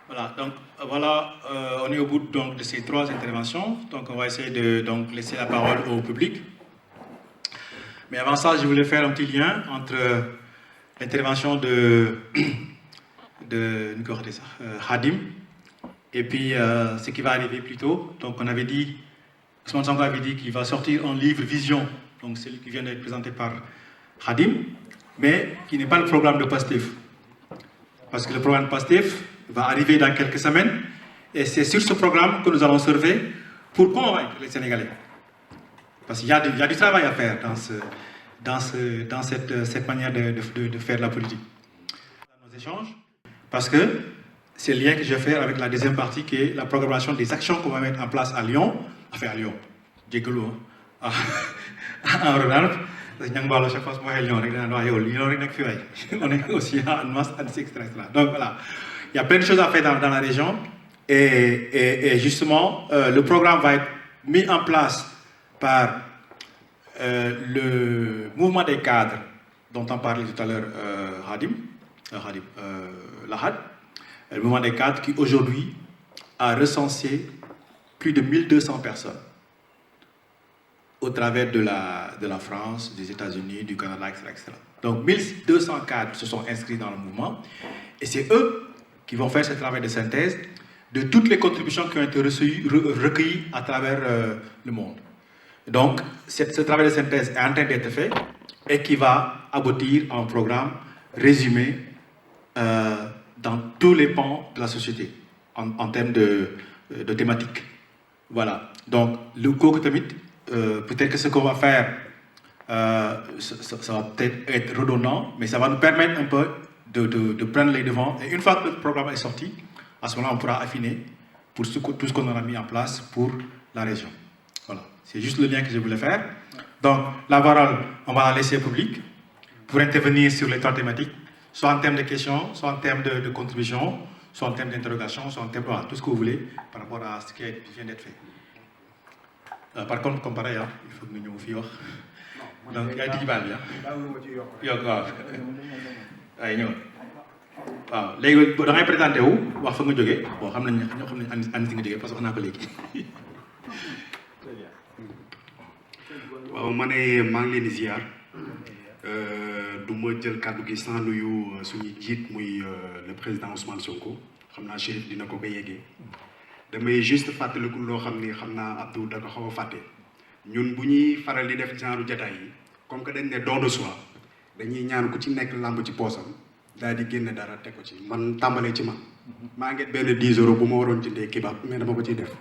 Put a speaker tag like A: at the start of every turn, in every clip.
A: Voilà, donc voilà, on est au bout donc, de ces 3 interventions. Donc on va essayer de donc, laisser la parole au public. Mais avant ça, je voulais faire un petit lien entre l'intervention de Hadim et puis ce qui va arriver plus tôt. Donc on avait dit, Ousmane Sonko avait dit qu'il va sortir un livre Vision, donc celui qui vient d'être présenté par Hadim, mais qui n'est pas le programme de PASTEF. Parce que le programme PASTEF va arriver dans quelques semaines et c'est sur ce programme que nous allons surfer pour convaincre les Sénégalais. Parce qu'il y a du travail à faire dans cette manière de faire la politique. Dans nos échanges, parce que c'est le lien que je vais faire avec la deuxième partie qui est la programmation des actions qu'on va mettre en place à Lyon, enfin à Lyon, en Rhône-Alpes. Chaque fois on est aussi à Annemasse, etc. Donc voilà, il y a plein de choses à faire dans la région et justement le programme va être mis en place par le mouvement des cadres dont on parlait tout à l'heure Lahad, le mouvement des cadres qui aujourd'hui a recensé plus de 1200 personnes au travers de la France, des États-Unis, du Canada, etc. Donc 1200 cadres se sont inscrits dans le mouvement et c'est eux qui vont faire ce travail de synthèse de toutes les contributions qui ont été recueillies à travers le monde. Donc ce travail de synthèse est en train d'être fait et qui va aboutir à un programme résumé dans tous les pans de la société en termes de thématiques. Voilà. Donc le Kokotamit, peut-être que ce qu'on va faire, ça va peut-être être redondant, mais ça va nous permettre un peu de prendre les devants. Et une fois que le programme est sorti, à ce moment-là, on pourra affiner pour tout ce qu'on a mis en place pour la région. Voilà. C'est juste le lien que je voulais faire. Donc, la parole, on va la laisser au public pour intervenir sur les 3 thématiques, soit en termes de questions, soit en termes de contributions, soit en termes d'interrogations, soit en termes de tout ce que vous voulez par rapport à ce qui vient d'être fait. Par contre, comme pareil, il faut que nous nous fions. Donc, il y a des balles. Il y a waaw léegi da ngay présenté wu wax fa nga jógee bon xam nañ ñoo xam nañ ànd si nga jógee parce que wax naa ko léegi.
B: waaw ma ne maa ngi leen di ziar du ma jël kàddu gi sans nuyu suñu jiit muy le président Ousmane Sonko xam naa Chérif dina ko yeggee damay juste fàttaliku loo xam ni xam naa Abdou da ko xaw a fàtte ñun bu ñuy faral di def genre jataay yi comme que dañ ne don de soi dañuy ñaan ku ci nekk làmb ci poosam daal di génne dara teg ko ci man tàmbalee ci man maa ngi benn 10 € bu ma waroon jëndee kebab mais dama ko ciy def.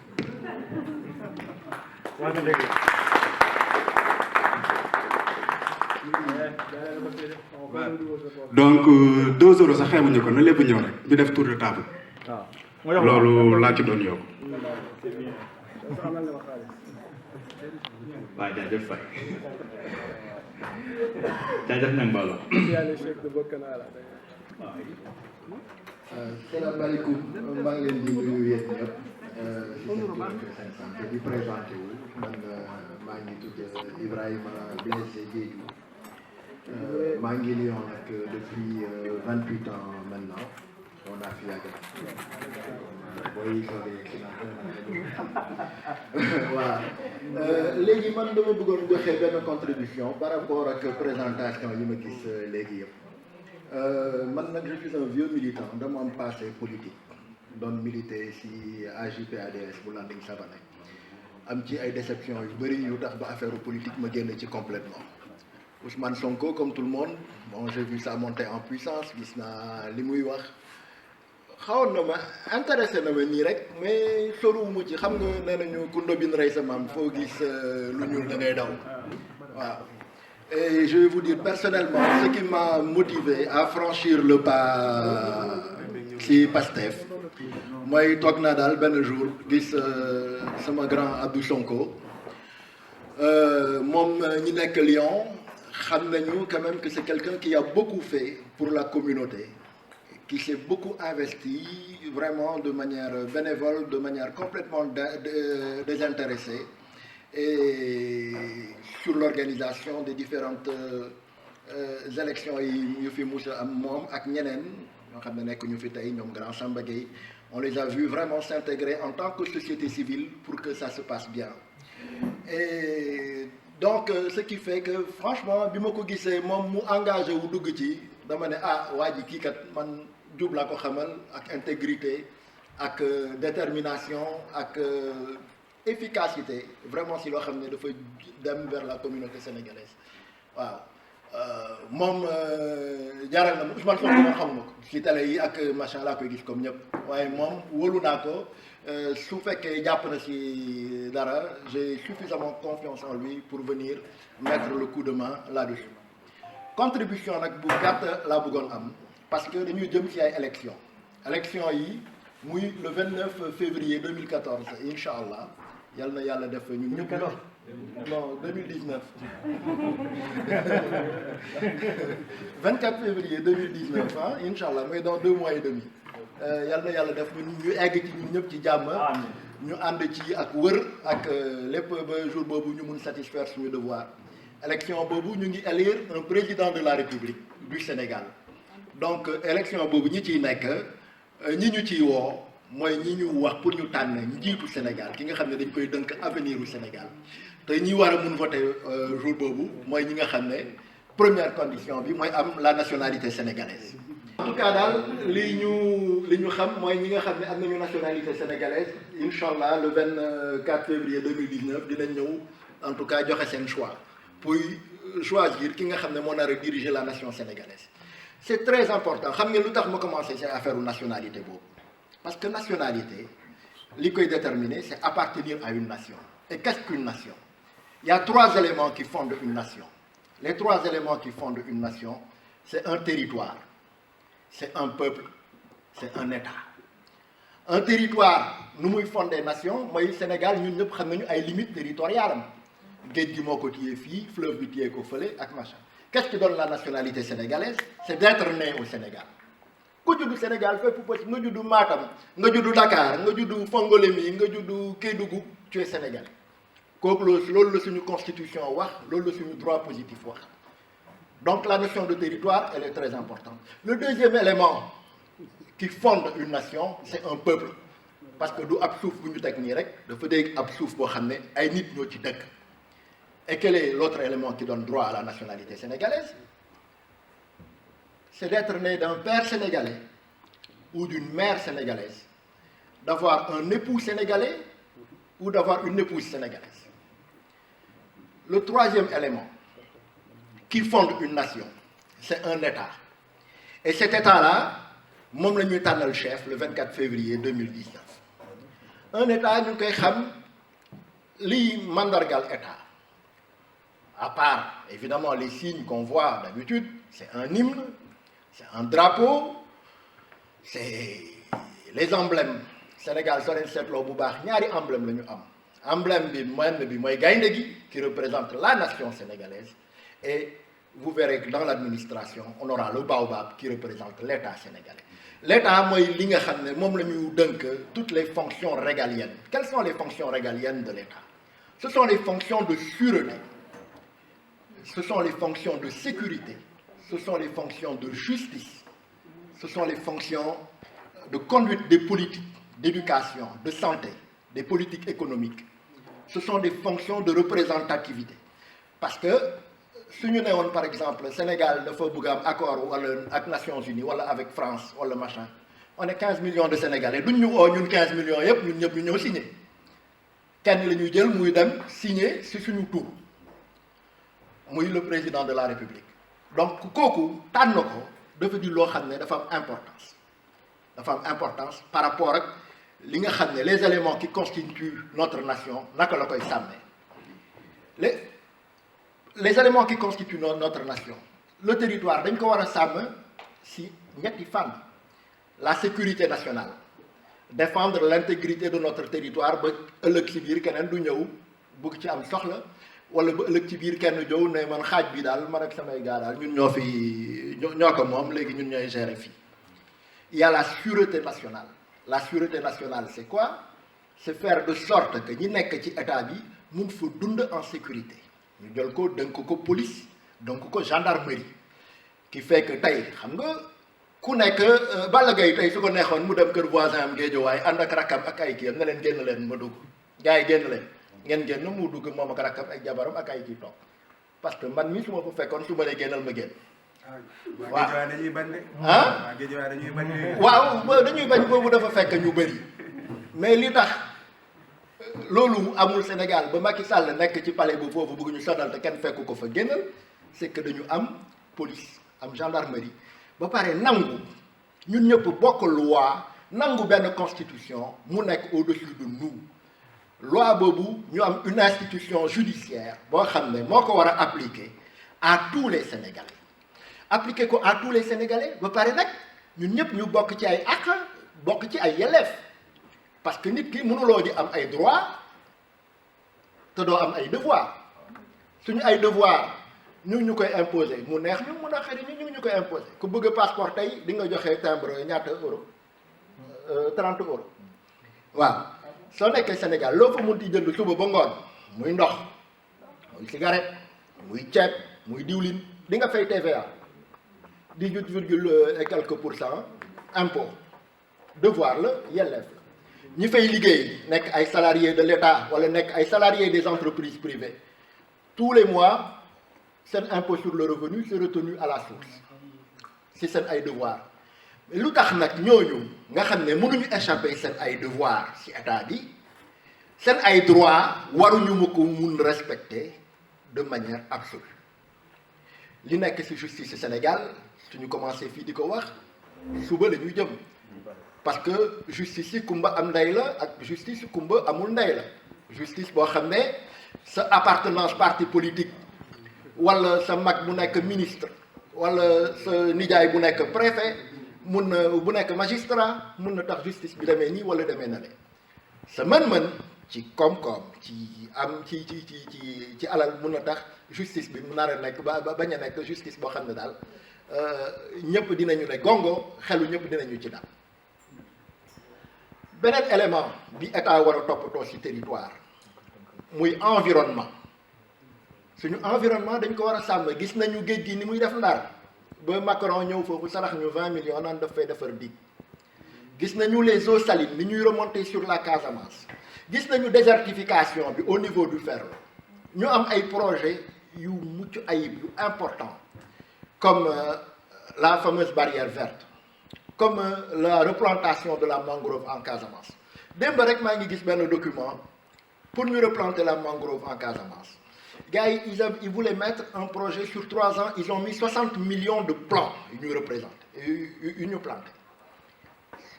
B: donc 2 € sax xeebuñu ko na lépp ñëw rek ñu def tour de table. loolu laa ci doon yokk.
A: waaw jaajëf Faye jaajëf nañ Mbalo.
C: salaamaaleykum maa ngi leen di nuyu yéen ñëpp di présenté wu man maa ngi tudd Ibrahima Blaise Diédhiou maa ngi Lyon nag depuis 28 ans maintenant on a fi yàgg booy soobee si waaw léegi man dama bëggoon joxe benn contribution par rapport ak présentation yi ma gis léegi yëpp. man nag je suis un vieux militant dama am passé politique doon militer si AJ/PADS bu Landing Savané am ci ay déceptions yu bëri yu tax ba affaire politique ma génn ci complètement Ousmane Sonko comme tout le monde bon j'ai vu ça monter en puissance gis naa li muy wax xawoon na ma intéressé na ma nii rek mais soruwuma ci xam nga nee nañu ku ndobin rey sa maam foo gis lu ñuul da ngay daw waaw. Et je vais vous dire personnellement ce qui m'a motivé à franchir le pas ci Pastef mooy toog naa daal benn jour gis sama grand Abdou Sonko moom ñi nekk Lyon xam nañu quand même que c'est quelqu'un qui a beaucoup fait pour la communauté qui s'est beaucoup investi vraiment de manière bénévole, de manière complètement désintéressée et sur l'organisation des différentes élections yi ñu fi musa am moom ak ñeneen ñoo xam ne nekk ñu fi tey ñoom grand Samba Gueye On les a vus vraiment s'intégrer en tant que société civile pour que ça se passe bien. Et donc, ce qui fait que, franchement, bi ma ko gisee moom mu engagé wu dugg ci dama ne ah waa ji kii kat man jub laa ko xamal ak intégrité ak détermination ak efficacité vraiment si loo xam ne dafa dem vers la communauté sénégalaise waaw moom jaaral na ma Ousmane Sonko man xamuma ko ci télé yi ak machin laa koy gis comme ñëpp waaye moom wóolu naa ko su fekkee jàpp na ci dara j'ai suffisamment confiance en lui pour venir mettre le coup de main là-dessus contribution nag bu gàtt laa bëggoon am parce que dañuy jëm ci ay élection yi muy le 29 février 2014 incha allah yal na yàlla def ñun ñëpp non 2019 24 février 2019 ah incha allah mooy dans 2 mois et demi yal na yàlla def ñu egg ci ñun ñëpp ci jàmm ñu ànd ci ak wër ak lépp ba jour boobu ñu mun satisfaire suñu devoir élection boobu ñu ngi élire un président de la République du Sénégal donc élection boobu ñi ciy nekk ñi ñu ciy woo mooy ñi ñu wax pour ñu tànn njiitu Sénégal ki nga xam ne dañ koy dënk avenir u Sénégal te ñi war a mun voter jour boobu mooy ñi nga xam ne première condition bi mooy am la nationalité sénégalaise. En tout cas daal li ñu xam mooy ñi nga xam ne am nañu nationalité sénégalaise incha allah le 24 février 2019 dinañ ñëw en tout cas joxe seen choix pour choisir ki nga xam ne moo nar a diriger la nation sénégalaise. C'est très important xam ngeen lu tax ma commencé ci affaire nationalité boobu parce que nationalité li koy déterminer c'est appartenir à une nation. Et qu'est-ce qu'une nation? Il y a 3 éléments qui fondent une nation. Les 3 éléments qui fondent une nation, c'est un territoire, c'est un peuple, c'est un État. Un territoire nu muy fonder nation mooy Sénégal ñun ñëpp xam nañu ay limites territoriales am géej gi moo ko téye fii fleuve bi téye ko fële ak machin. Qu'est-ce qui donne la nationalité sénégalaise? C'est d'être né au Sénégal. ku juddu Sénégal fépp possible nga juddu Matam nga juddu Dakar nga juddu Fongolémi nga juddu Kédougou tu es sénégalais kooku loolu la suñu constitution wax loolu la suñu droit positif wax donc la notion de territoire elle est très importante. Le deuxième élément qui fonde une nation c'est un peuple parce que du ab suuf bu ñu teg nii rek dafa dégg ab suuf boo xam ne ay nit ñoo ci dëkk. Et quel est l'autre élément qui donne droit à la nationalité sénégalaise? C'est d'être né d'un père sénégalais ou d'une mère sénégalaise, d'avoir un époux sénégalais ou d'avoir une épouse sénégalaise. Le troisième élément qui fonde une nation, c'est un État. Et cet État-là, moom la ñuy tànnal chef le 24 février 2019. Un État ñu koy xam liy mandargal État. À part, évidemment, les signes qu'on voit d'habitude, c'est un hymne, c'est un drapeau, c'est les emblèmes. Sénégal soo leen seetloo bu baax ñaari emblème la ñu am. Emblème bi mooy gaynde gi qui représente la nation sénégalaise et vous verrez que dans l'administration on aura le baobab qui représente l'État sénégalais. L'État mooy li nga xam ne moom la ñu dënk toutes les fonctions régaliennes. Quelles sont les fonctions régaliennes de l'État? Ce sont les fonctions de sûreté. Ce sont les fonctions de sécurité, ce sont les fonctions de justice, ce sont les fonctions de conduite des politiques, d'éducation, de santé, des politiques économiques. Ce sont des fonctions de représentativité. Parce que si nous avons par exemple Sénégal dafa bëgg am accord wala ak Nations Unies wala avec France wala machin, on est 15 millions de Sénégalais duñ ñu oo ñun 15 millions yëpp ñun ñëpp ñu ñëw signer kenn la ñuy jël muy dem signer ci suñu tur. muy le président de la République donc kooku tànn ko dafa di loo xam ne dafa am importance par rapport ak li nga xam ne les éléments qui constituent notre nation naka la koy sàmmee les éléments qui constituent notre nation le territoire dañ ko war a sàmm si ñetti fànn la sécurité nationale défendre l'intégrité de notre territoire ba ëllëg si biir keneen du ñëw bëgg ci am soxla wala ba ëllëg ci biir kenn jow ne man xaaj bi daal man ak samay gaa daal ñun ñoo ko moom léegi ñun ñooy gérer fii. Il y a la sûreté nationale. La sûreté nationale c'est quoi? C'est faire de sorte que ñi nekk ci état bi mun fa dund en sécurité ñu jël ko dënk ko police donc ko gendarmerie qui fait que tey xam nga ku nekk Balla Gaye tey su ko neexoon mu dem kër voisin am Géejawaay ànd ak rakkam ak ay kii am ne leen génn leen ma dugg gars yi génn leen ngeen génn mu dugg moom ak rakkam ak jabaram ak ay kii toog parce que man mii su ma fa fekkoon su ma nee génnal ma génn.
D: waaw dañuy bañ de.
C: ah
D: dañuy bañ de.
C: waaw dañuy bañ boobu dafa fekk ñu bëri mais li tax loolu amul Sénégal ba Macky Sall nekk ci palais bu foofu bëgg ñu sonal te kenn fekku ko fa génnal c'est que dañu am police am gendarmerie ba pare nangu ñun ñëpp bokk loi nangu benn constitution mu nekk au-dessus de nous loi boobu ñu am une institution judiciaire boo xam ne moo ko war a appliquer à tous les Sénégalais appliquer ko à tous les Sénégalais ba pare nag ñun ñëpp ñu bokk ci ay àq bokk ci ay yelleef parce que nit ki mënuloo di am ay droit te doo am ay devoir suñu ay devoir ñu koy imposer mu neex ñu mun a xëy ñu koy imposer ku bëgg passeport tey di nga joxe timbre ñaata euro 30 euros waaw soo nekkee Sénégal loo fa mun di jënd suba ba ngoon muy ndox muy cigarette muy ceeb muy diwlin di nga fay TVA 18 et quelques % impôt devoir la yelleef la ñi fay liggéey nekk ay salariés de l'État wala nekk ay salariés des entreprises privées tous les mois seen impôt sur le revenu c'est retenu à la source si seen ay devoir mais lu tax nag ñooñu nga xam ne mënuñu échapper seen ay devoir ci état bi seen ay droit waruñu ma ko mun respecter de manière absolue li nekk ci justice Sénégal suñu commencé fii di ko wax suba la ñuy jëm parce que justice yi kumba am ndey la ak justice yi kumba amul ndey la justice boo xam ne sa appartenance parti politique wala sa mag bu nekk ministre wala sa nijaay bu nekk préfet mun na bu nekk magistrat mun na tax justice bi demee nii wala demee na le sa mën-mën ci koom-koom ci am ci alal mun na tax justice bi mu nar a nekk ba bañ a nekk justice boo xam ne daal ñëpp dinañu ne gongo xelu ñëpp dinañu ci daal beneen élément bi état war a toppatoo ci territoire muy environnement suñu environnement dañ ko war a sàmm gis nañu géej gi ni muy def Ndar ba Macron ñëw foofu sarax ñu 20 millions naan daf fay defar dig gis nañu les eaux salines ni ñuy remonter sur la Casamance gis nañu désertification bi au niveau du Ferlo ñu am ay projets yu mucc ayib yu important comme la fameuse barrière verte comme la replantation de la mangrove en Casamance démb rek maa ngi gis benn document pour ñu replanter la mangrove en Casamance gars yi ils voulaient mettre un projet sur 3 ans ils ont mis 60 millions de plants yu ñu représenté yu ñu planté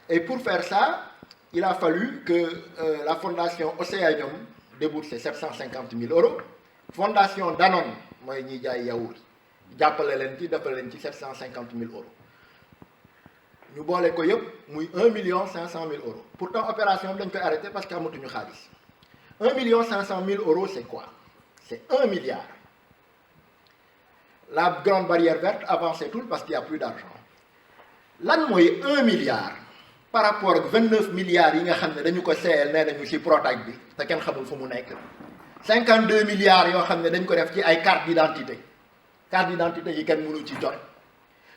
C: et pour faire ça il a fallu que la fondation Océanium débourse 750 000 euros fondation Danone mooy ñiy jaay yaourt jàppale leen ci defal leen ci 750 000 euros ñu boole ko yëpp muy 1 500 000 euros pourtant opération bi dañ koy arrêté parce que amatuñu xaalis 1 500 000 euros c'est quoi c'est 1 milliard la grande barrière verte avancé tout parce qu'il y a plus d'argent lan mooy 1 milliard par rapport ak 29 milliards yi nga xam ne dañu ko seeyal nee nañu ci Prodac bi te kenn xamul fu mu nekk 52 milliards yoo xam ne dañ ko def ci ay carte d'identité yi kenn mënu ci jot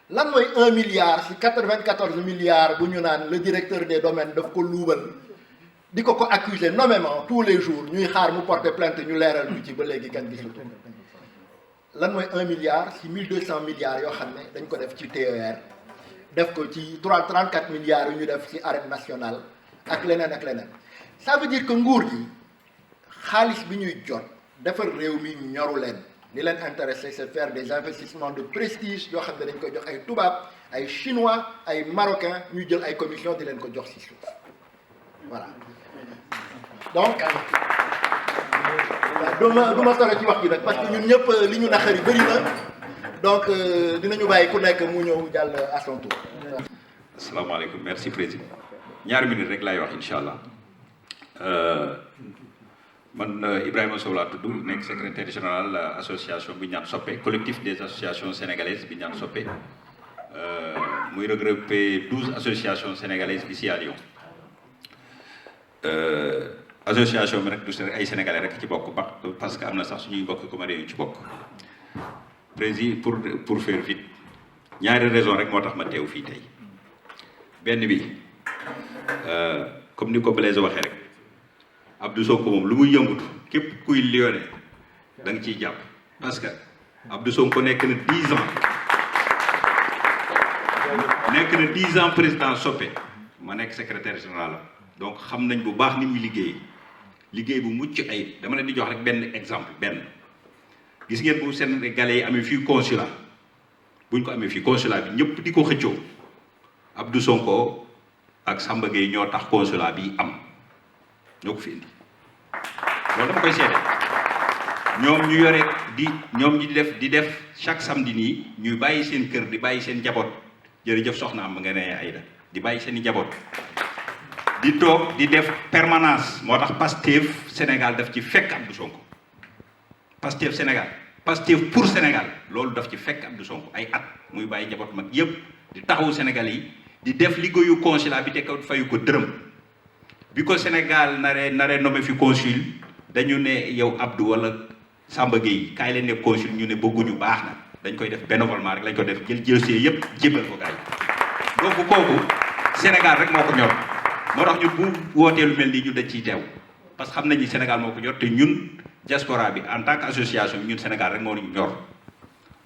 C: lan mooy 1 milliard ci 94 milliards bu ñu naan le directeur des domaines daf ko luubal di ko accuser nommément tous les jours ñuy xaar mu porter plainte ñu leeral ñu ci ba léegi kenn gisul lan mooy 1 milliard ci 1200 milliards yoo xam ne dañ ko def ci TER def ko ci 34 milliards yu ñu def ci arène nationale ak leneen ak leneen ça veut dire que nguur gi xaalis bi ñuy jot defar réew mi ñoru leen li leen intéressé c'est faire des investissements de prestige yoo xam ne dañ koy jox ay tubaab ay chinois ay marocains ñu jël ay commission di leen ko jox ci suuf voilà donc du ma sore ci wax ji nag parce que ñun ñëpp li ñu naqari bëri na donc dinañu bàyyi ku nekk mu ñëw jàll à son tour.
E: asalaamaaleykum merci président ñaari minutes rek laay wax incha allah man Ibrahima Sow laa tudd nekk secrétaire général association bi ñaan soppe collectif des associations sénégalaises bi ñaan soppe muy regrouper 12 associations sénégalaises ici à Lyon association bi rek du ay sénégalais rek ci bokk ba parce que am na sax suñuy mbokk communes yu ci bokk président pour faire vite ñaari raison rek moo tax ma teew fii tey benn bi comme ni ko Blaise waxee rek Abdou Sonko moom lu muy yëngutu képp kuy Lyonnais da nga ciy jàpp parce que Abdou Sonko nekk na 10 ans président Soppe ma nekk secrétaire général donc xam nañ bu baax ni muy liggéey bu mucc ay dama leen di jox rek benn exemple benn gis ngeen bu Sénégalais yi amee fii consulat buñ ko amee fii consulat bi ñëpp di ko xëccoo Abdou Sonko ak Samba Gueye ñoo tax consulat bi am ñoo ko fi indi loolu dama koy seede ñoom ñu yore ñoom ñi di def chaque samedi nii ñuy bàyyi seen kër di bàyyi seen njaboot jërëjëf soxna am nga ne Aïda di bàyyi seen i njaboot di toog di def permanence moo tax Pastef Sénégal daf ci fekk Abdou Sonko Pastef Sénégal Pastef pour Sénégal loolu daf ci fekk Abdou Sonko ay at muy bàyyi njaboot mag yépp di taxawu Sénégal yi di def liggéeyu consulat bi te kaw fayu ko dërëm bi ko Sénégal naree nommé fi consul dañu ne yow Abdou wala Samba Gueye kaay leen ne consul ñu ne bëgguñu baax na dañ koy def bénévolement rek lañ ko def jël see yépp jébbal ko gaay donc kooku Sénégal rek moo ko ñor moo tax ñun bu wootee lu mel nii ñun dañ ciy teew parce que xam nañ ni Sénégal moo ko ñor te ñun diaspora bi en tant que association ñun Sénégal rek moo ñu ñor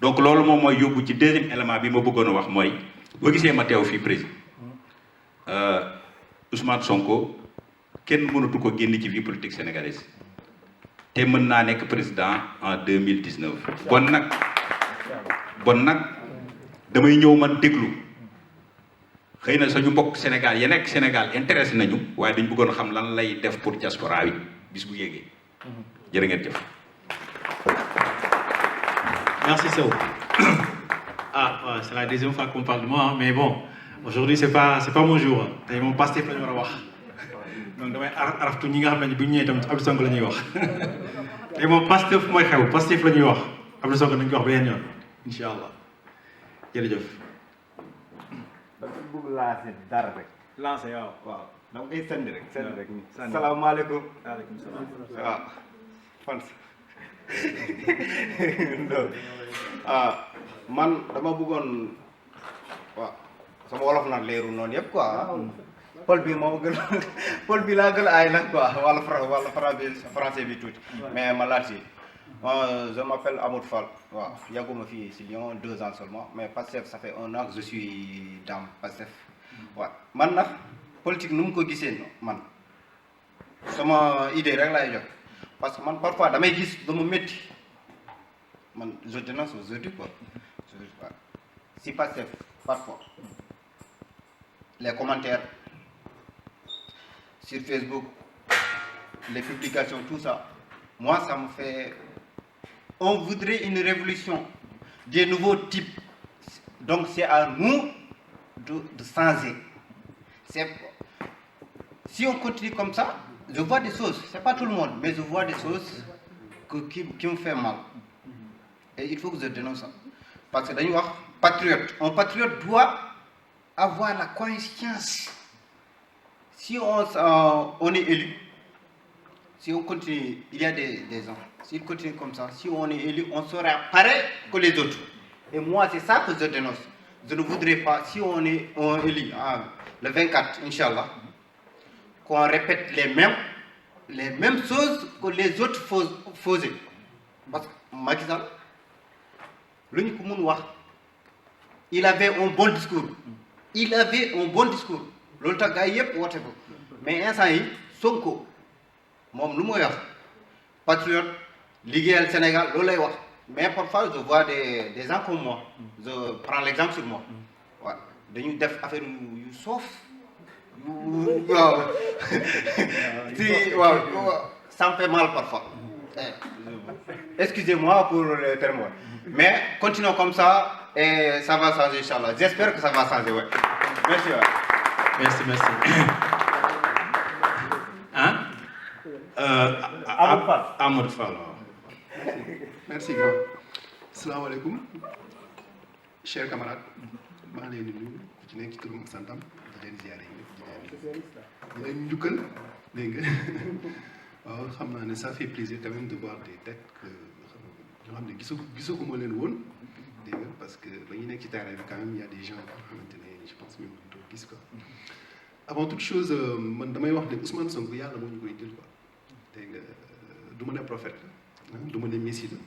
E: donc loolu moom mooy yóbbu ci deuxième élément bi ma bëggoon a wax mooy boo gisee ma teew fii président Ousmane Sonko kenn mënatu ko génn ci vie politique sénégalaise te mën naa nekk président en 2019 bon nag damay ñëw man déglu xëy na sañu mbokk Sénégal ya nekk Sénégal intéressé nañu waaye dañ bëggoon xam lan lay def pour diaspora bi bis bu yéegee jërë ngeen jëf.
A: Merci Sow. Ah, c'est la deuxième fois qu'on parle de moi, hein, mais bon, aujourd'hui c'est pas mon jour. Tey moom Pastef la ñu war a wax donc damay araftu ñi nga xam ne bu ñu ñëwee tam Abdou Sonko la ñuy wax tey moom Pastef mooy xew Pastef la ñuy wax Abdou Sonko nañu ko wax beneen yoon incha allah jërëjëf.
F: da nga bëgg lancer dara rek.
A: lancé waaw.
F: waaw da nga koy sànni rek. sànni rek
A: sànni.
F: salaamaaleykum.
A: waaleykum salaam.
F: waaw fan. man dama bëggoon waaw sama wolof nag leerul noonu yëpp quoi. Paul bi moo gën Paul bi laa gën a aay nag quoi wala français bi tuuti. mais ma laaj si. Je m'appelle Amadou Fall. Wow. Yaguma fi c'est Lyon 2 ans seulement, mais Pastef ça fait 1 an que je suis dans Pastef. Ouais. Man nak politique num ko gissé man. Sama idée rek lay jox. Parce que man parfois damay giss dama metti. Man je dénonce aujourd'hui quoi. Si Pastef parfois les commentaires sur Facebook, les publications tout ça, moi ça me fait. On voudrait une révolution, des nouveaux types. Donc c'est à nous de changer. Si on continue comme ça, je vois des choses, c'est pas tout le monde, mais je vois des choses qui me font mal. Et il faut que je dénonce ça. Parce que d'ailleurs, un patriote doit avoir la conscience. Si on est élu, si on continue, il y a des gens. S'il continue comme ça, si on est élu, on sera pareil que les autres. Et moi, c'est ça que je dénonce. Je ne voudrais pas, si on est élu le 24, Inch'Allah, qu'on répète les mêmes choses que les autres faisaient. Parce que Macky Sall, il avait un bon discours. L'autre gars, mais instant yi Sonko, moom lu mooy wax patriote liggéeyal Sénégal loolu lay wax mais parfois je vois des gens comme moi je prends l'exemple sur moi waaw dañuy def affaire yu soof waaw si waaw ça me fait mal parfois excusez-moi pour le terme mais continuons comme ça et ça va changer inchallah j'espère que ça va changer ouais merci ouais.
A: merci hein Amadou Fall waaw.
B: Merci grand. Assalamu alaikum. Chers camarades, maa ngi leen di nuyu ku ci nekk ci turam ak santam di leen ziare di leen njukkal dégg nga waaw xam naa ne ça fait plaisir quand même de voir des têtes que ñoo xam ne gisaguma leen woon dégg nga parce que ba ñu nekk ci terrain bi quand même il y a des gens yoo xamante ne je pense même doo gis quoi. Avant toute chose man damay wax ne Ousmane Sonko yàlla moo ñu koy jël quoi dégg nga du ma ne prophète la du ma ne messie la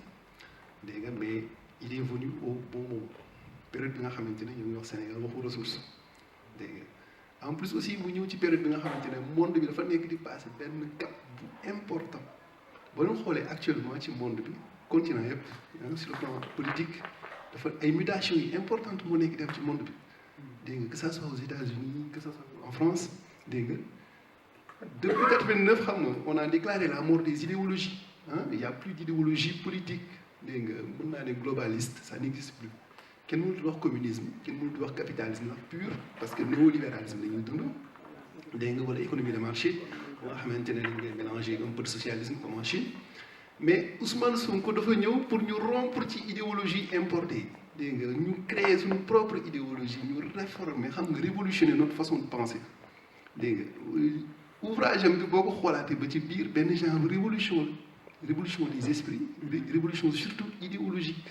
B: dégg nga mais il est venu au bon moment période bi nga xamante ne ñu ngi wax Sénégal waxu ressource dégg nga en plus aussi mu ñëw ci période bi nga xamante ne monde bi dafa nekk di passer benn cap bu important ba ñu xoolee actuellement ci monde bi continent yëpp sur le plan politique dafa ay mutations yi importantes moo nekk def ci monde bi dégg nga que ça soit aux États-Unis que ça soit en France dégg nga depuis 89 xam nga on a déclaré la mort des idéologies il y a plus d'idéologie politique dégg nga mën naa ne globaliste ça n'existe plus kenn mënut wax communisme kenn mënut wax capitalisme pur parce que néolibéralisme la ñuy dund dégg nga wala économie de marché nga xamante ne dañ koy mélanger un peu de socialisme comme en Chine mais Ousmane Sonko dafa ñëw pour ñu rompre ci idéologie importée dégg nga ñu créer suñu propre idéologie ñu réformer xam nga révolutionner notre façon de penser dégg nga ouvrage am bi boo ko xoolaatee ba ci biir benn genre révolution des esprits révolution surtout idéologique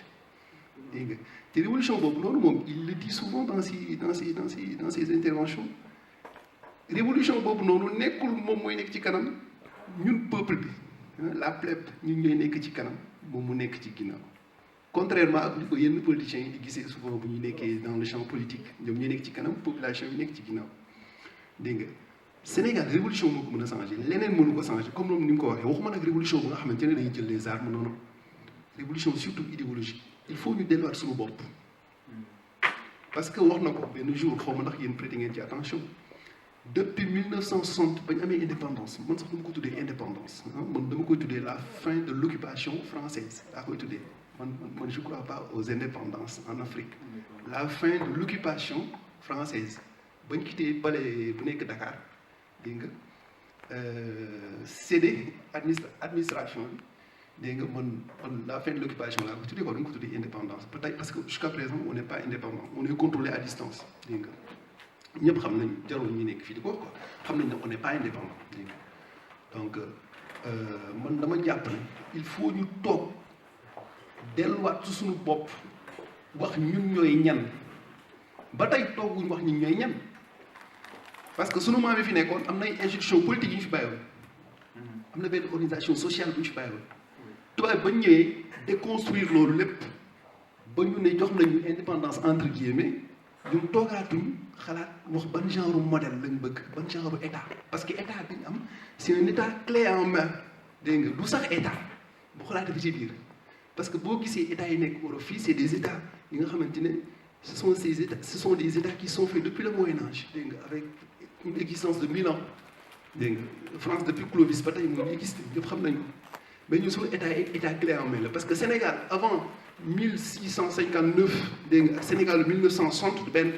B: dégg nga te révolution boobu noonu moom il le dit souvent dans ses interventions révolution boobu noonu nekkul moom mooy nekk ci kanam ñun peuple bi la plèbe ñun ñooy nekk ci kanam moom mu nekk ci ginnaaw contrairement ak li ko yenn politiciens yi di gisee souvent bu ñu nekkee dans le champ politique ñoom ñooy nekk ci kanam population yi nekk ci ginnaaw dégg nga Sénégal révolution moo ko mën a changé leneen mënu ko changé comme ni nga ko waxee waxuma nag révolution bu nga xamante ne dañuy jël les armes non révolution surtout idéologique il faut ñu delluwaat suñu bopp parce que wax na ko benn jour xaw ma ndax yéen prêté ngeen ci attention depuis 1960 ba ñu amee indépendance man sax dama ko tuddee indépendance man dama koy tuddee la fin de l'occupation française laa koy tuddee man je crois pas aux indépendances en Afrique la fin de l'occupation française bañ quitté palais bu nekk Dakar dégg nga cédé administration bi dégg nga man la fin de l'occupation laa ko tuddee ko dañ ko tuddee indépendance peut-être parce que jusqu'à présent on n'est pas indépendant on est contrôlé à distance dégg nga ñëpp xam nañu jarul ñu nekk fii di ko wax quoi xam nañ ne on n'est pas indépendant dégg nga donc man dama jàpp ne il faut ñu toog delluwaat ci suñu bopp wax ñun ñooy ñan ba tey tooguñu wax ñun ñooy ñan parce que sunu maam yi fi nekkoon am na ay institutions politiques yu ñu fi bàyyiwoon am na benn organisation sociale bu ñu fi bàyyiwoon tubaab ba ñu ñëwee déconstruire loolu lépp ba ñu ne jox nañu indépendance entre guillemets ñun toogaatuñ xalaat wax ban genre modèle lañ bëgg ban genre état parce que état bi ñu am c'est un état clé en main dégg nga du sax état bu xalaatee bi ci biir parce que boo gisee état yi nekk Europe fii c'est des états yi nga xamante ne ce sont des états qui sont faits depuis le Moyen-Âge dégg nga avec une existence de 1000 ans dégg nga France depuis Clovis ba tey mu ngi existé ñëpp xam nañu mais ñun suñu état clé en main la parce que Sénégal avant 1659 dégg nga ak Sénégal 1960 benn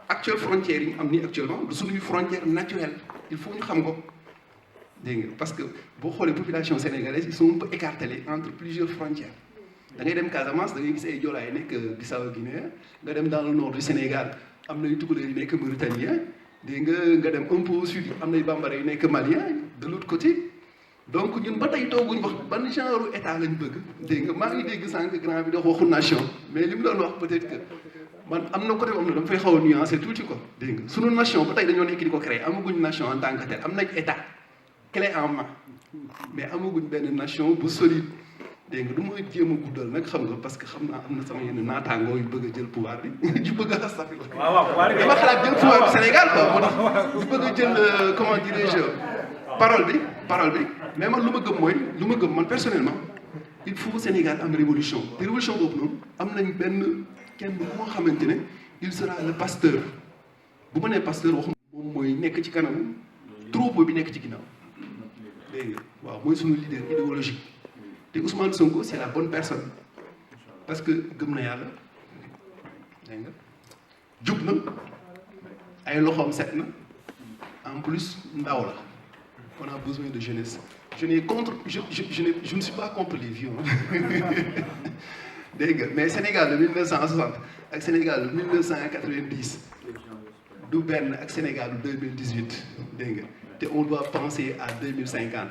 B: actuelle frontière yi ñu am ni actuellement du suñuy frontière naturelle il faut ñu xam ko dégg nga parce que boo xoolee population sénégalaise ils sont un peu écartelés entre plusieurs frontières da ngay dem Casamance da ngay gis ay Joola yi nekk Bissau Guinée nga dem dans le nord du Sénégal am na yu Tukulóor yu nekk Mauritanien dégg nga dem un peu au sud am nay Bambara yu nekk Malien de l'autre côté donc ñun ba tey tooguñ wax ban genre état lañ bëgg dégg nga maa ngi dégg sànq grand bi dox waxu nation mais li mu doon wax peut-être que man am na côté boo xam ne dama fay xaw a nuancer tuuti ko dégg nga sunu nation ba tey dañoo nekk di ko créer amaguñ nation en tant que tel am nañ état clé en main mais amaguñ benn nation bu solide dégg nga du ma jéem a guddal nag xam nga parce que xam naa am na sama yenn naataangoo yu bëgg a jël pouvoir bi ju bëgg a safi la dama xalaat jël pouvoir bi Sénégal quoi moo tax ñu bëgg a jël comment dirais-je parole bi mais man lu ma gëm man personnellement il faut Sénégal am révolution te révolution boobu noonu am nañ benn kenn bu nga xamante ne il sera le pasteur bu ma nee pasteur wax moom mooy nekk ci kanam troupeau bi nekk ci ginnaaw dégg nga waaw mooy suñu leader idéologique te Ousmane Sonko c'est la bonne personne parce que gëm na yàlla dégg nga jub na ay loxoom set na en plus ndaw la on a besoin de jeunesse je ne suis pas contre les vieux dégg nga mais Sénégal de 1960 ak Sénégal de 1990 du benn ak Sénégal de 2018 dégg nga te on doit penser à 2050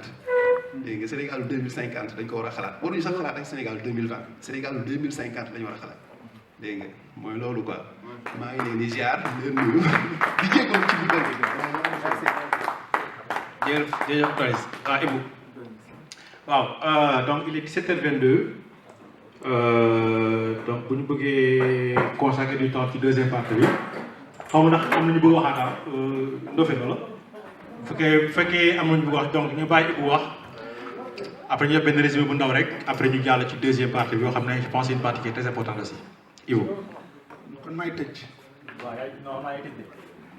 B: dégg nga Sénégal 2050 dañ ko war a xalaat waruñu sax xalaat ak Sénégal 2020 Sénégal 2050 la ñu war a xalaat dégg nga mooy loolu quoi maa ngi leen di ziar leen nuyu di jégalu ci diggante bi.
A: jërëjëf président Ibou waaw donc il est 17h22 donc bu ñu bëggee consacrer du temps ci deuxième partie bi xaw ma ndax am na ñu bëgg waxaat Ndofène la bu fekkee am na ñu bëgg wax donc ñu bàyyi Ibou wax après ñu def benn résumé bu ndaw rek après ñu jàll ci deuxième partie bi yoo xam ne je pense c'est une partie qui est très importante aussi Ibou.
B: kon maay tëj.
A: waaw non maa ngi tëj de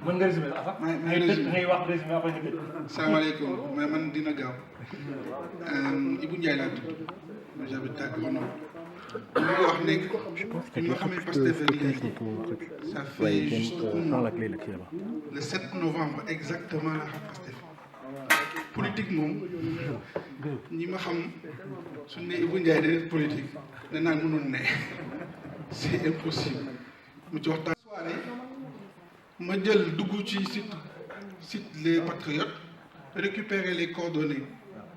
A: mën nga résumé sax.
B: maa ngi résumé
A: ngay wax résumé après ñu tëj.
G: salaamaaleykum mais man dina gaaw Ibou Ndiaye laa tudd j'habite à Grenoble. li ma wax léegi bi ma xamee Pastef léegi ça fait juste le 7 novembre exactement la xam Pastef politique moom ñi ma xam su ne Ibou Ndiaye day def politique ne naan mënul ne c'est impossible mu ci waxtaan soirée ma jël dugg ci site les patriotes récupérer les coordonnées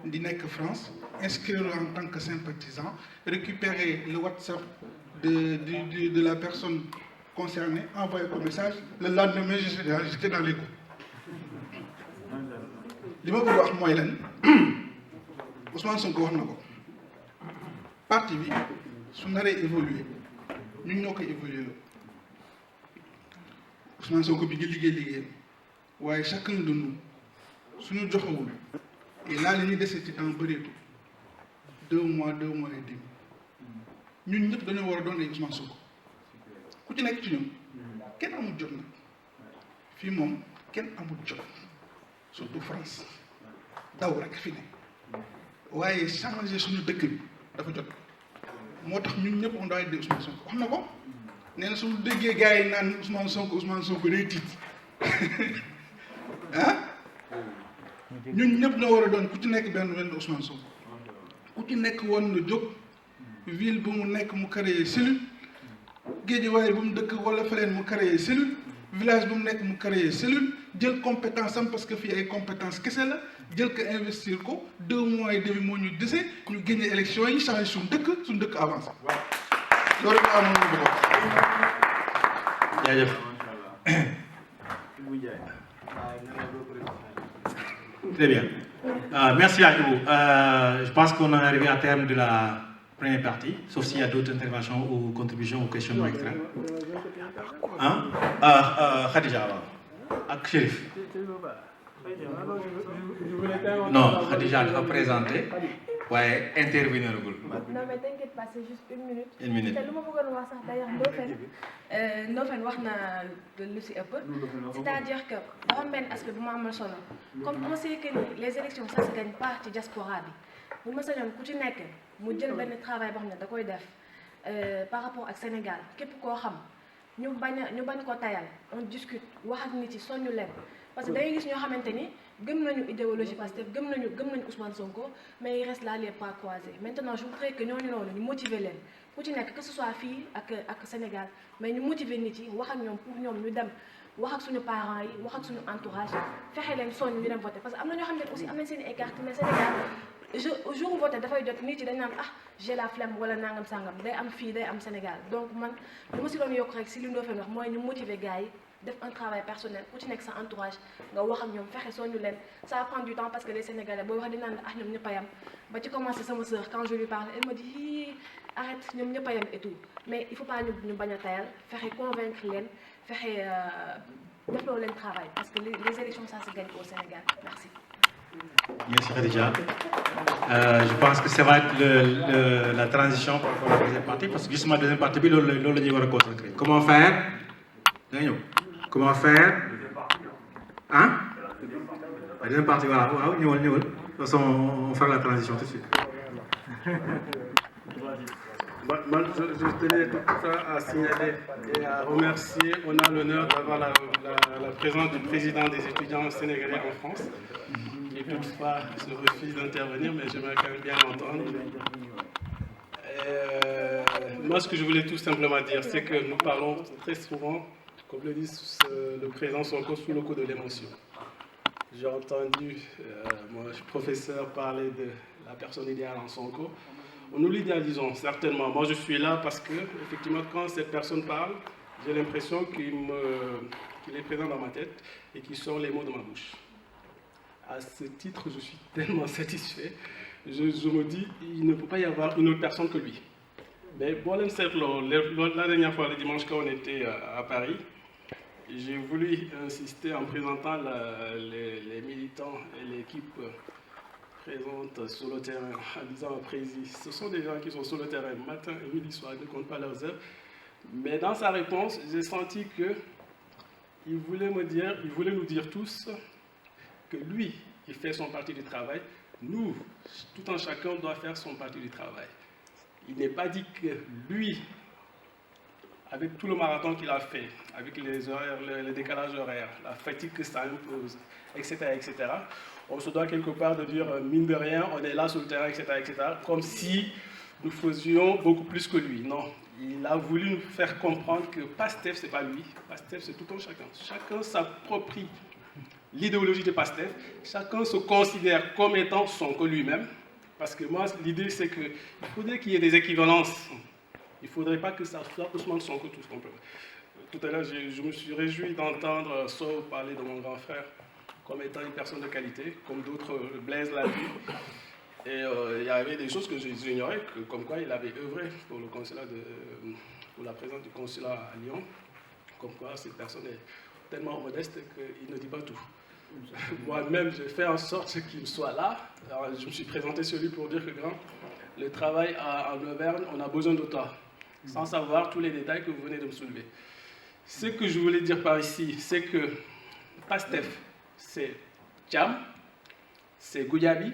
G: di nekk France inscrire en tant que sympathisant récupérer le WhatsApp de la personne concernée envoyer un message le lendemain j'étais dans les coups li ma bëgg wax mooy lan Ousmane Sonko wax na ko parti bi su naree évoluer ñun ñoo koy évoluer la Ousmane Sonko bi ngi liggéeyam waaye chacun de nous suñu joxewul et là li ñuy dese ci temps bëreetu 2 mois et demi ñun ñëpp dañoo war a doon ay Ousmane Sonko ku ci nekk ci ñoom kenn amul jot nag fii moom kenn amul jot surtout France daw rek fi ne waaye changer suñu dëkk bi dafa jot moo tax ñun ñëpp on doit aider Ousmane Sonko wax na ko nee na suñu déggee gars yi naan Ousmane Sonko day tiit ah ñun ñëpp na war a doon ku ci nekk benn Ousmane Sonko ku ci nekk woon na jóg ville bu mu nekk mu créé cellule Guédiawaye bu mu dëkk wala feneen mu créé cellule village bu mu nekk mu créé cellule jël compétence am parce que fii ay compétence kese la jël ko investir ko 2 mois et demi moo ñu dese ñu génne élection yi changé suñu dëkk avancé loolu la amoon na ko
A: jaajëf très bien merci à Ibou je pense qu'on est arrivé à terme de la première partie sauf s'il y a d'autres interventions ou contributions ou questions extra Khadija waaw ak Chérif non Khadija dafa présenté waaye intervenir gul.
H: non mais t'inquiète pas c'est juste une minute.
A: une minute
H: te lu ma bëggoon wax sax d'ailleurs Ndofène wax na lu si ëpp. c'est-à-dire que dafa am benn aspect bu ma amal solo comme on sait que les élections ça se gagne pas ci diaspora bi bu ma sañoon ku ci nekk mu jël benn travail boo xam ne da koy def par rapport ak Sénégal képp koo xam ñu bañ ko tayal on discute wax ak nit yi soññu leen parce que dangay gis ñoo xamante ni gëm nañu idéologie Pastef gëm nañu Ousmane Sonko mais il reste là les bras croisés maintenant je voudrais que ñooñu noonu ñu motiver leen ku ci nekk que ce soit fii ak Sénégal mais ñu motiver nit yi wax ak ñoom pour ñoom ñu dem wax ak suñu parents yi wax ak suñu entourage fexe leen soññ ñu dem voter parce que am na ñoo xam ne aussi am nañ seen i carte mais Sénégal jour voté dafay jot nit yi dañ naan j'ai la flemme wala nangam sangam day am fii day am Sénégal donc man li ma si doon yokk rek si li Ndofène wax mooy ñu motiver gars yi def un travail personnel ku ci nekk sa entourage nga wax ak ñoom fexe soñu leen ça prend du temps parce que les Sénégalais booy wax di naan ñoom ñëpp a yam ba ci commencé sama sœur quand je lui parle elle me dit arrête ñoom ñëpp a yam et tout mais il faut pas ñu bañ a tayal fexe convaincre leen fexe defloo leen travail parce que les élections ça se gagne au Sénégal merci.
A: Merci Khadija. Je pense que ça va être la transition pour rapport à la deuxième partie parce que justement la deuxième partie bi loolu la ñuy war a consacrer. Comment faire comment faire la deuxième partie voilà waaw ñëwal de toute façon on fera la transition tout de suite.
I: Je tenais tout ça à signaler et à remercier. On a l'honneur d'avoir la présence du président des étudiants sénégalais en France, qui toutefois se refuse d'intervenir, mais j'aimerais quand même bien l'entendre. Moi, ce que je voulais tout simplement dire, c'est que nous parlons très souvent, comme le dit le président Sonko, sous le coup de l'émotion. j'ai entendu mon professeur parler de la personne idéale en Sonko. Nous l'idéalisons certainement. Moi, je suis là parce que, effectivement, quand cette personne parle, j'ai l'impression qu'il est présent dans ma tête et qu'il sort les mots de ma bouche. À ce titre, je suis tellement satisfait. Je me dis, il ne peut pas y avoir une autre personne que lui. Mais bon, la dernière fois, le dimanche, quand on était à Paris, j'ai voulu insister en présentant les militants et l'équipe présente sur le terrain, en disant au président, ce sont des gens qui sont sur le terrain matin et midi soir, ils ne comptent pas leurs heures. Mais dans sa réponse, j'ai senti qu'il voulait nous dire tous que lui, il fait son parti du travail. Nous, tout un chacun doit faire son parti du travail. Il n'est pas dit que lui, avec tout le marathon qu'il a fait, avec les horaires, le décalage horaire, la fatigue que ça impose, etc., on se doit quelque part de dire, mine de rien, on est là sur le terrain, etc., comme si nous faisions beaucoup plus que lui. Non, il a voulu nous faire comprendre que PASTEF, ce n'est pas lui, PASTEF, c'est tout un chacun. Chacun s'approprie l'idéologie de PASTEF, chacun se considère comme étant Sonko lui-même, parce que moi, l'idée, c'est qu'il faudrait qu'il y ait des équivalences. Il ne faudrait pas que ça soit Ousmane Sonko tout simplement. Tout à l'heure, je me suis réjoui d'entendre So parler de mon grand frère comme étant une personne de qualité, comme d'autres, Blaise l'a dit. Et il y avait des choses que j'ignorais, comme quoi il avait œuvré pour le consulat pour la présence du consulat à Lyon, comme quoi cette personne est tellement modeste qu'il ne dit pas tout. Moi-même, j'ai fait en sorte qu'il soit là. Alors, je me suis présenté sur lui pour dire que, grand, le travail en Auvergne, on a besoin de toi, sans savoir tous les détails que vous venez de me soulever. Ce que je voulais dire par ici, c'est que PASTEF, c'est Thiam, c'est Goudiaby,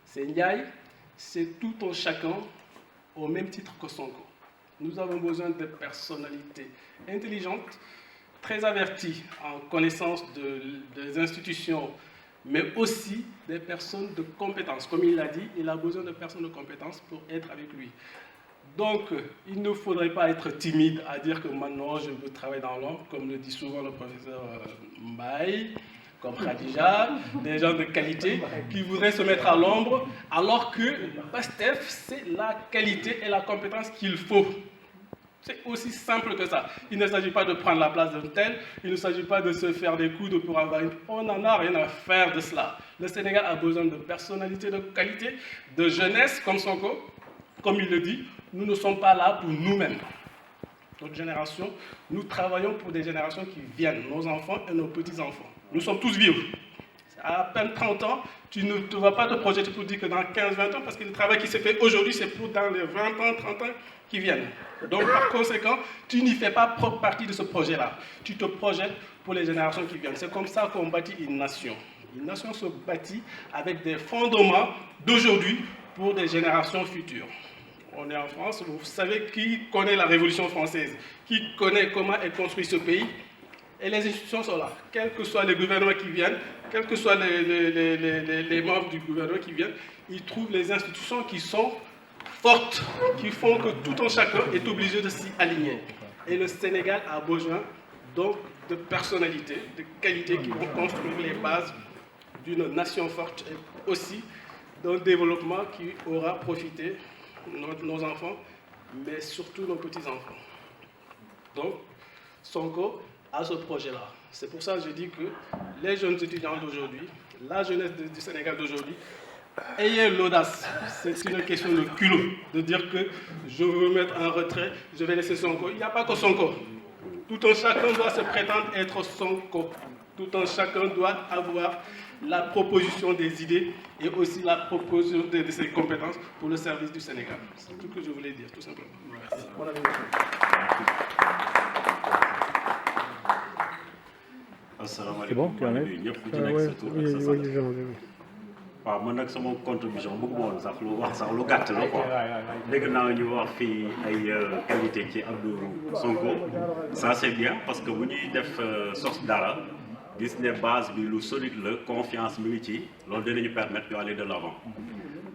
I: c'est Ndiaye, c'est tout un chacun au même titre que Sonko. Nous avons besoin de personnalités intelligentes, très averties en connaissance des institutions, mais aussi des personnes de compétences. Comme il l'a dit, il a besoin de personnes de compétences pour être avec lui. Donc, il ne faudrait pas être timide à dire que maintenant je veux travailler dans l'ombre, comme le dit souvent le professeur Mbaye, comme Khadija, des gens de qualité qui voudraient se mettre à l'ombre, alors que PASTEF, c'est la qualité et la compétence qu'il faut. C'est aussi simple que ça. Il ne s'agit pas de prendre la place d'un tel, il ne s'agit pas de se faire des coudes pour avoir une... On n'en a rien à faire de cela. Le Sénégal a besoin de personnalités de qualité, de jeunesse comme Sonko. Comme il le dit, nous ne sommes pas là pour nous-mêmes. Notre génération, nous travaillons pour des générations qui viennent, nos enfants et nos petits-enfants. Nous sommes tous vieux. À peine 30 ans, tu ne te vas pas te projeter pour dire que dans 15-20 ans, parce que le travail qui s'est fait aujourd'hui, c'est pour dans les 20 ans, 30 ans qui viennent. Donc, par conséquent, tu n'y fais pas propre partie de ce projet-là. Tu te projettes pour les générations qui viennent. C'est comme ça qu'on bâtit une nation. Une nation se bâtit avec des fondements d'aujourd'hui pour des générations futures. On est en France, vous savez qui connaît la Révolution française, qui connaît comment est construit ce pays. Et les institutions sont là, quels que soient les gouvernements qui viennent, quels que soient les membres du gouvernement qui viennent, ils trouvent les institutions qui sont fortes, qui font que tout un chacun est obligé de s'y aligner. Et le Sénégal a besoin donc de personnalités, de qualités qui vont construire les bases d'une nation forte et aussi d'un développement qui aura profité nos enfants, mais surtout nos petits-enfants. Donc, Sonko a ce projet-là. C'est pour ça que je dis que les jeunes étudiants d'aujourd'hui, la jeunesse du Sénégal d'aujourd'hui, ayez l'audace, c'est une question de culot, de dire que je veux me mettre en retrait, je vais laisser Sonko. Il n'y a pas que Sonko. Tout un chacun doit se prétendre être Sonko. Tout un chacun doit avoir la proposition des idées et aussi la proposition de ses compétences pour le service du Sénégal. C'est tout ce que je voulais dire, tout simplement. Merci.
J: C'est bon, tu en es? waaw man nag sama contribution bëgg woon sax lu wax sax lu gàtt la quoi dégg naa ñu wax fii ay qualité ci Abdou Sonko ça c'est bien parce que bu ñuy def sos dara gis ne base bi lu solide la confiance mi ngi ci loolu dinañu permettre ñu aller de l'avant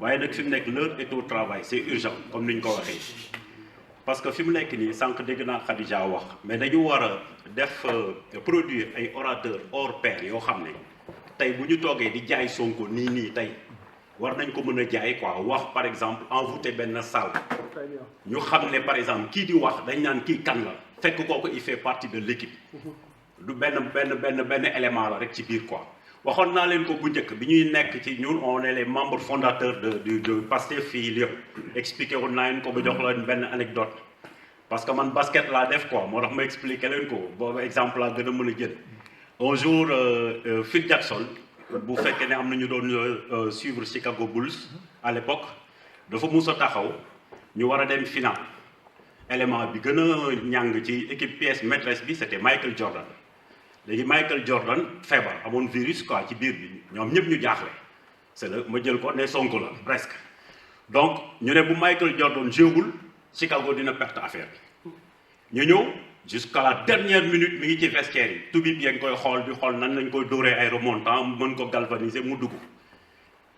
J: waaye nag fi mu nekk l'heure est au travail c'est urgent comme ni ñu ko waxee parce que fi mu nekk nii sànq dégg naa Khadija wax mais dañu war a def produire ay orateurs hors pair yoo xam ne tey bu ñu toogee di jaay Sonko nii tey war nañ ko mën a jaay quoi wax par exemple envoûter benn salle ñu xam ne par exemple kii di wax dañ naan kii kan la fekk kooku il fait partie de l'équipe du benn élément la rek ci biir quoi waxoon naa leen ko bu njëkk bi ñuy nekk ci ñun on est les membres fondateurs de Pastef fii Lyon expliqué woon naa leen ko ba jox leen benn anecdote parce que man basket laa def quoi moo tax ma expliqué leen ko boobu exemple laa gën a mën a jël un jour Phil Jackson bu fekkee ne am na ñu doon suivre Chicago Bulls à l'époque dafa mus a taxaw ñu war a dem final élément bi gën a ñàng ci équipe pièce maîtresse bi c'était Michael Jordan léegi Michael Jordan feebar amoon virus quoi ci biir bi ñoom ñëpp ñu jaaxle c'est le ma jël ko ne Sonko la presque donc ñu ne bu Michael Jordan jéegul Chicago dina perte affaire bi ñu ñëw jusqu'à la dernière minute mi ngi ci vestiaire yi tubi bi ngi koy xool di xool nan lañ koy dóoree ay remontant mën ko galvaniser mu dugg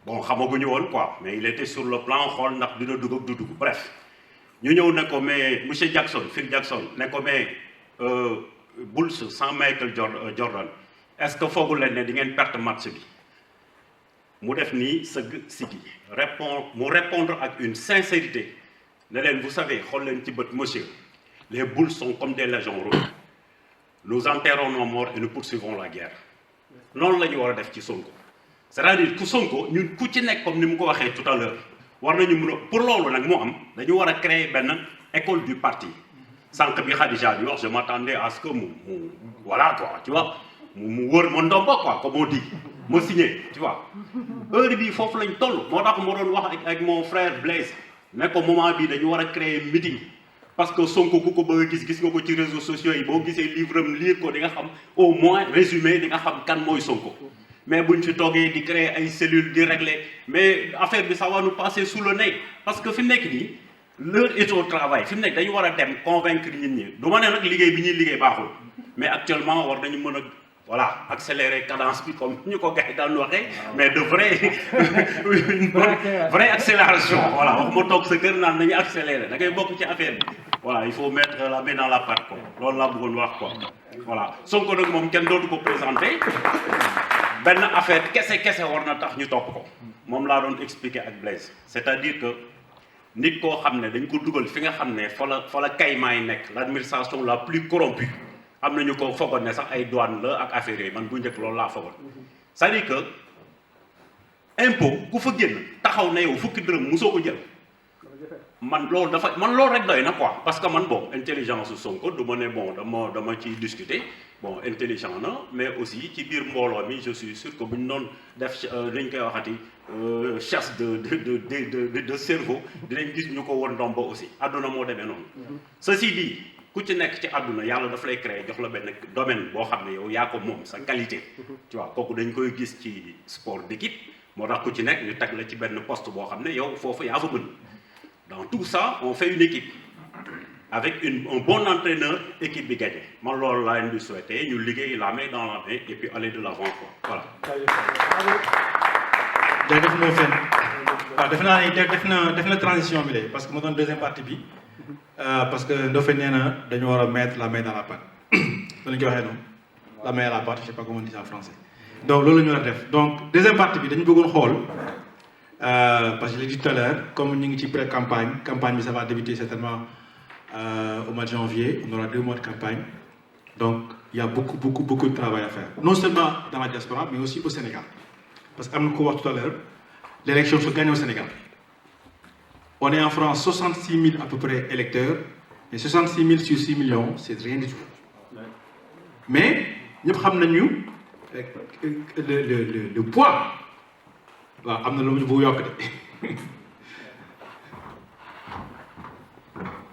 J: bon xamaguñu woon quoi mais il était sur le plan xool ndax dina dugg ak du dugg bref ñu ñëw ne ko mais monsieur Jackson Phil Jackson ne ko mais Bulls sans Michael Jordan est-ce que foogu leen ne di ngeen perte match bi mu def nii sëgg sigi répondre ak une sincérité ne leen vous savez xool leen ci bët monsieur les Bulls sont comme des légions rouges nous enterrons nos morts et nous poursuivrons la guerre noonu la ñu war a def ci Sonko c'est-à-dire ku Sonko ñun ku ci nekk comme ni mu ko waxee tout à l'heure war nañu mën a pour loolu nag mu am dañu war a créer benn école du parti sànq bi Khadija di wax je m'attendais à ce que mu voilà quoi tu vois mu wër ma ndomba quoi comme on dit ma signé tu vois heure bii foofu lañ toll moo tax moo doon wax ak mon frère Blaise ne ko moment bii dañu war a créer meeting parce que Sonko ku ko bëgg a gis nga ko ci réseaux sociaux yi boo gisee livre am lire ko di nga xam au moins résumé di nga xam kan mooy Sonko mais buñ fi toogee di créer ay cellules di régler mais affaire bi ça va nous passer sous le nez parce que fi mu nekk nii l'heure est au travail fi mu nekk dañu war a dem convaincre nit ñi du ma ne nag liggéey bi ñuy liggéey baaxul mais actuellement war nañu mën a voilà accélérer cadence bi comme ñu ko gars yi daan waxee mais de vraie accélération voilà wax ma toog sa kër naan nañu accélérer da ngay bokk ci affaire bi voilà il faut mettre la main dans la pâte quoi loolu laa bëggoon wax quoi voilà Sonko nag moom kenn dootu ko présenter benn affaire kese war na tax ñu topp ko moom laa doon expliquer ak Blaise c'est-à-dire que nit koo xam ne dañ ko dugal fi nga xam ne fa la kaymaa yi nekk l'administration la plus corrompue am nañu ko foogoon ne sax ay douane la ak affaire yooyu man bu njëkk loolu laa foogoon c'est-à-dire que impôt ku fa génn taxaw na yow fukki dërëm mosoo ko jël man loolu rek doy na quoi parce que man bon intelligence Sonko du ma ne bon dama ciy discuter bon intelligent na mais aussi ci biir mbooloo mi je suis sûr que bu ñu doon def li ñu koy waxati chasse de cerveau dinañ gis ñu ko woon ndomba aussi àdduna moo demee noonu ceci dit ku ci nekk ci àdduna yàlla daf lay créer jox la benn domaine boo xam ne yow yaa ko moom sa qualité tu vois kooku dañ koy gis ci sport d'équipe moo tax ku ci nekk ñu teg la ci benn poste boo xam ne yow foofu yaa fa mën dans tout ça on fait une équipe avec un bon entraîneur équipe bi gagné man loolu laa leen di souhaiter ñu liggéey la main dans la main et puis aller de l'avant quoi voilà.
A: jërëjëf moo fen waaw def naa ne def na transition bi léegi parce que ma doon deuxième partie bi parce que Ndofène nee na dañu war a mettre la main dans la pâte loolu la ñu koy waxee noonu la main à la pâte je sais pas comment on dit ça en français donc loolu la ñu war a def donc deuxième partie bi dañu bëggoon xool parce que je l'ai dit tout à l'heure comme ñu ngi ci pré-campagne campagne bi ça va débuter certainement au mois de janvier on aura 2 mois de campagne donc il y a beaucoup de travail à faire non seulement dans la diaspora mais aussi au Sénégal parce que am na ko wax tout à l'heure l'élection se gagne au Sénégal on est en France 66 000 à peu près électeurs mais 66 000 sur 6 millions c'est rien du tout mais ñëpp xam nañu le poids waaw am na lu mu bu yokk de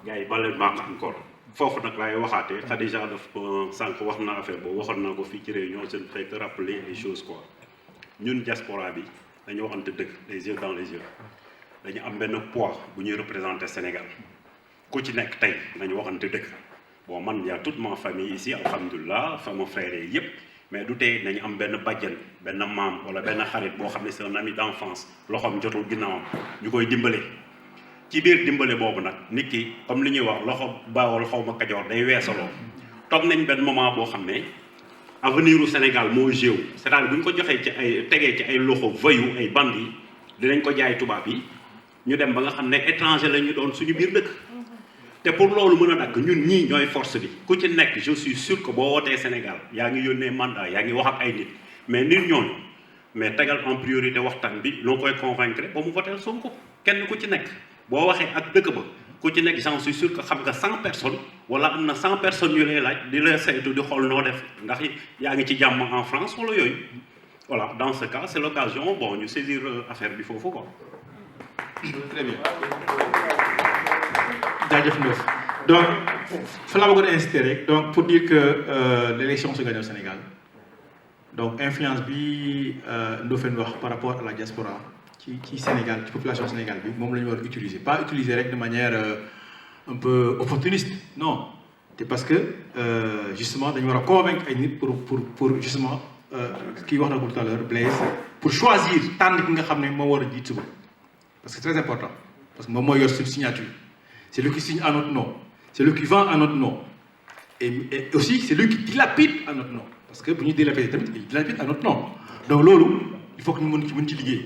J: gars yi baleen maa encore foofu nag laay waxaatee Khadija daf ko sànq wax na affaire boobu waxoon naa ko fii ci réunion je ne fais que rappeler les choses quoi ñun diaspora bi dañu waxante dëgg les yeux dans les yeux dañu am benn poids bu ñuy représenter Sénégal ku ci nekk tey nañu waxante dëgg bon man y a toute ma famille ici alhamdulilah sama frère yi yëpp mais du tey nañu am benn bàjjen benn maam wala benn xarit boo xam ne c'est un ami d'enfance loxoom jotul ginnaawam ñu koy dimbale ci biir dimbale boobu nag nit ki comme li ñuy wax loxo baawal xaw ma kajoor day weesaloo toog nañ benn moment boo xam ne avenir u Sénégal moo géew c'est-à-dire bu ñu ko joxee ci ay tegee ci ay loxo voyou ay bandi yi dinañ ko jaay tubaab yi ñu dem ba nga xam ne étranger la ñu doon suñu biir dëkk te pour loolu mën a dakk ñun ñii ñooy force bi ku ci nekk je suis sûr que boo wootee Sénégal yaa ngi yónnee mandat yaa ngi wax ak ay nit mais nit ñooñu mais tegal en priorité waxtaan bi loo koy convaincre ba mu voter Sonko kenn ku ci nekk boo waxee ak dëkk ba ku ci nekk j'en suis sûr que xam nga 100 personnes wala am na 100 personnes yu lay laaj di la saytu di xool noo def ndax yaa ngi ci jàmm en France wala yooyu voilà dans ce cas c'est l'occasion bon ñu saisir affaire bi foofu quoi.
A: Très bien. jaajëf Ndof donc fa laa bëggoon insister rek donc pour dire que l'élection se gagne au Sénégal donc influence bi Ndofène wax par rapport à la diaspora ci Sénégal ci population Sénégal bi moom la ñu war a utiliser pas utiliser rek de manière un peu opportuniste non c'est parce que justement dañu war a convaincre ay nit pour justement kii wax na ko tout à l'heure Blaise pour choisir tànn ki nga xam ne moo war a jiit suba parce que c'est très important parce que moom mooy yor suñu signature c'est lui qui signe à notre nom c'est lui qui vend à notre nom et aussi c'est lui qui dilapide à notre nom parce que bu ñuy dilapider tamit il dilapide à notre nom donc loolu il faut que ñu mën ci liggéey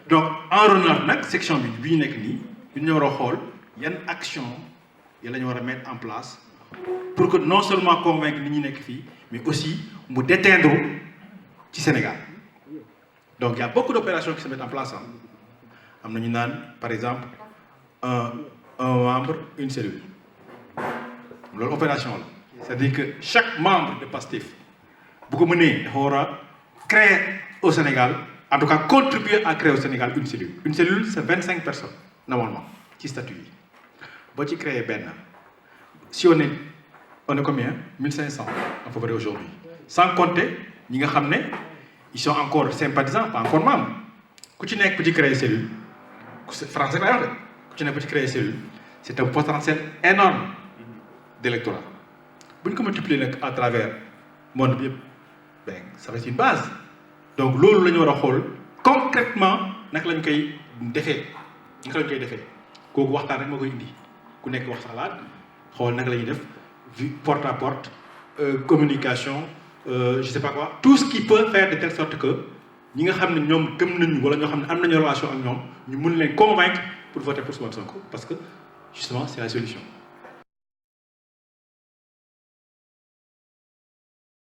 A: donc en renard nag section bi ñu nekk nii ñu war a xool yan action ya la ñu war a mettre en place pour que non seulement convaincre nit ñi nekk fii mais aussi mu déteindre ci Sénégal donc il y a beaucoup d'opérations qui se mettent en place am na ñu naan par exemple un membre une cellule loolu opération la c'est-à-dire que chaque membre de Pastef bu ko mënee dafa war a créer au Sénégal en tout cas contribuer à créer au Sénégal une cellule c'est 25 personnes normalement ci statut yi boo ci créer benn si on est combien 1500 à peu près aujourd'hui sans compter ñi nga xam ne ils sont encore sympathisants pas encore membres ku ci nekk ku ci créer cellule français lay wax de ku ci nekk ku ci créer cellule c'est un potentiel énorme d'électorat bu ñu ko multiplier nag à travers monde bi yëpp ben ça va être une base donc loolu la ñu war a xool concrètement naka lañ koy defee kooku waxtaan rek moo koy indi ku nekk wax sa xalaat xool naka la ñuy def porte à porte communication je sais pas quoi tout ce qui peut faire de telle sorte que ñi nga xam ne ñoom gëm nañu wala ñoo xam ne am nañu relation ak ñoom ñu mun leen convaincre pour voter pour Ousmane Sonko parce que justement c'est la solution